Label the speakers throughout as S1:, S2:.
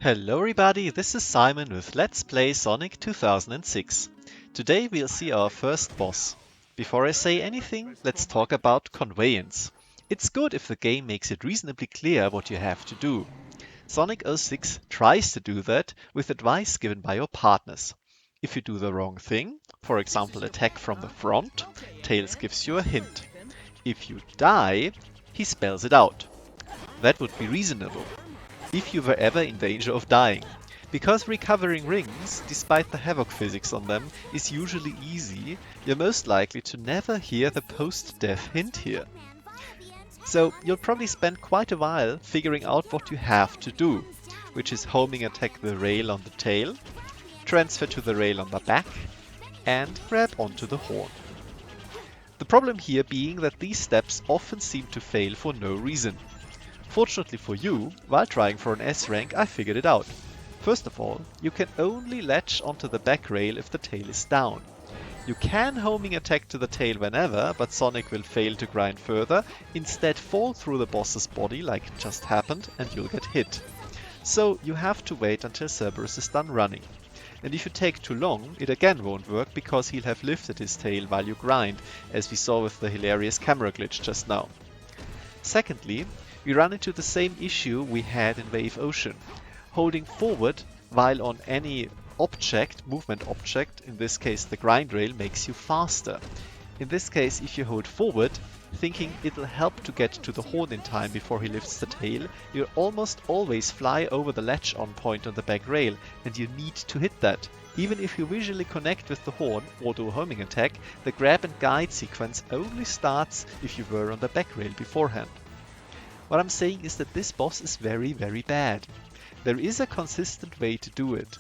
S1: Hello everybody, this is Simon with Let's Play Sonic 2006. Today we'll see our first boss. Before I say anything, let's talk about Conveyance. It's good if the game makes it reasonably clear what you have to do. Sonic 06 tries to do that with advice given by your partners. If you do the wrong thing, for example attack from the front, Tails gives you a hint. If you die, he spells it out. That would be reasonable if you were ever in danger of dying. Because recovering rings, despite the havoc physics on them, is usually easy, you're most likely to never hear the post-death hint here. So you'll probably spend quite a while figuring out what you have to do, which is homing attack the rail on the tail, transfer to the rail on the back, and grab onto the horn. The problem here being that these steps often seem to fail for no reason. Fortunately for you, while trying for an S rank, I figured it out. First of all, you can only latch onto the back rail if the tail is down. You can homing attack to the tail whenever, but Sonic will fail to grind further, instead fall through the boss's body like it just happened, and you'll get hit. So you have to wait until Cerberus is done running. And if you take too long, it again won't work because he'll have lifted his tail while you grind, as we saw with the hilarious camera glitch just now. Secondly, we run into the same issue we had in Wave Ocean. Holding forward while on any object, movement object, in this case the grind rail, makes you faster. In this case, if you hold forward, thinking it'll help to get to the horn in time before he lifts the tail, you'll almost always fly over the latch-on point on the back rail, and you need to hit that. Even if you visually connect with the horn or do a homing attack, the grab and guide sequence only starts if you were on the back rail beforehand. What I'm saying is that this boss is very bad. There is a consistent way to do it,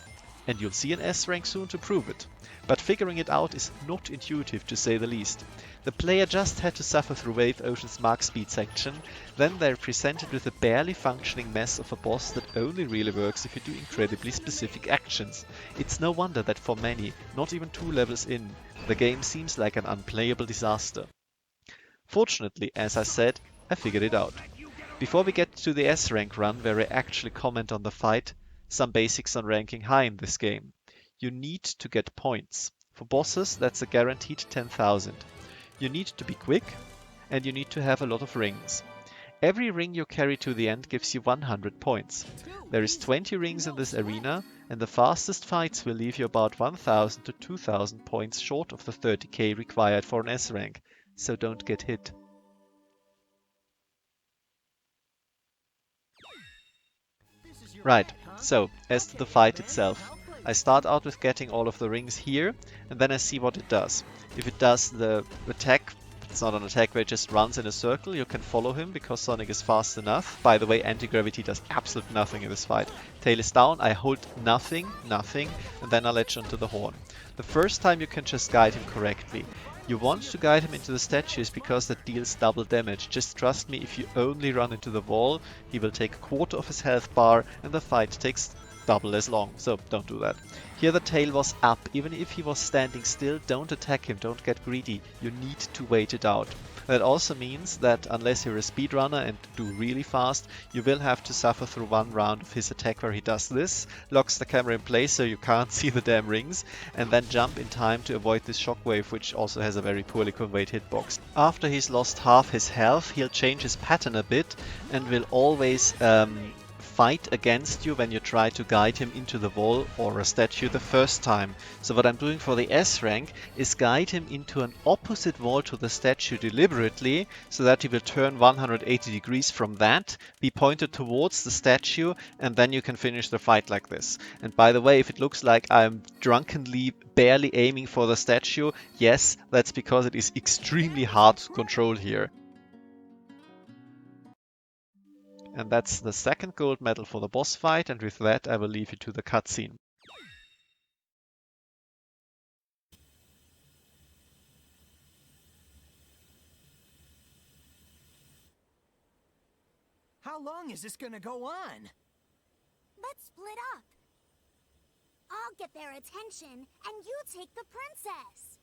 S1: and you'll see an S rank soon to prove it. But figuring it out is not intuitive to say the least. The player just had to suffer through Wave Ocean's Mark Speed section, then they're presented with a barely functioning mess of a boss that only really works if you do incredibly specific actions. It's no wonder that for many, not even 2 levels in, the game seems like an unplayable disaster. Fortunately, as I said, I figured it out. Before we get to the S rank run where I actually comment on the fight, some basics on ranking high in this game. You need to get points. For bosses, that's a guaranteed 10,000. You need to be quick, and you need to have a lot of rings. Every ring you carry to the end gives you 100 points. There is 20 rings in this arena, and the fastest fights will leave you about 1,000 to 2,000 points short of the 30k required for an S rank, so don't get hit. Right, so as to the fight itself, I start out with getting all of the rings here, and then I see what it does. If it does the attack, it's not an attack where it just runs in a circle, you can follow him because Sonic is fast enough. By the way, anti-gravity does absolutely nothing in this fight. Tail is down, I hold nothing, and then I latch onto the horn. The first time you can just guide him correctly. You want to guide him into the statues because that deals double damage. Just trust me, if you only run into the wall, he will take a quarter of his health bar and the fight takes double as long, so don't do that. Here the tail was up. Even if he was standing still, don't attack him, don't get greedy. You need to wait it out. That also means that unless you're a speedrunner and do really fast, you will have to suffer through one round of his attack where he does this, locks the camera in place so you can't see the damn rings, and then jump in time to avoid this shockwave, which also has a very poorly conveyed hitbox. After he's lost half his health, he'll change his pattern a bit and will always fight against you when you try to guide him into the wall or a statue the first time. So what I'm doing for the S rank is guide him into an opposite wall to the statue deliberately, so that he will turn 180 degrees from that, be pointed towards the statue, and then you can finish the fight like this. And by the way, if it looks like I'm drunkenly barely aiming for the statue, yes, that's because it is extremely hard to control here. And that's the second gold medal for the boss fight, and with that I will leave you to the cutscene.
S2: How long is this gonna go on?
S3: Let's split up. I'll get their attention, and you take the princess.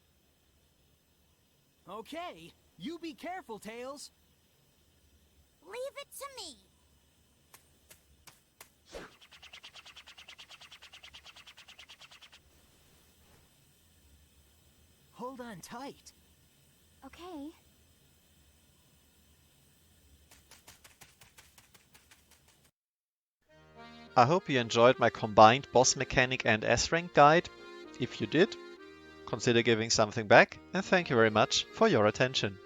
S2: Okay, you be careful, Tails.
S3: Leave it to me.
S2: hold on tight.
S3: Okay.
S1: I hope you enjoyed my combined boss mechanic and S-rank guide. If you did, consider giving something back, and thank you very much for your attention.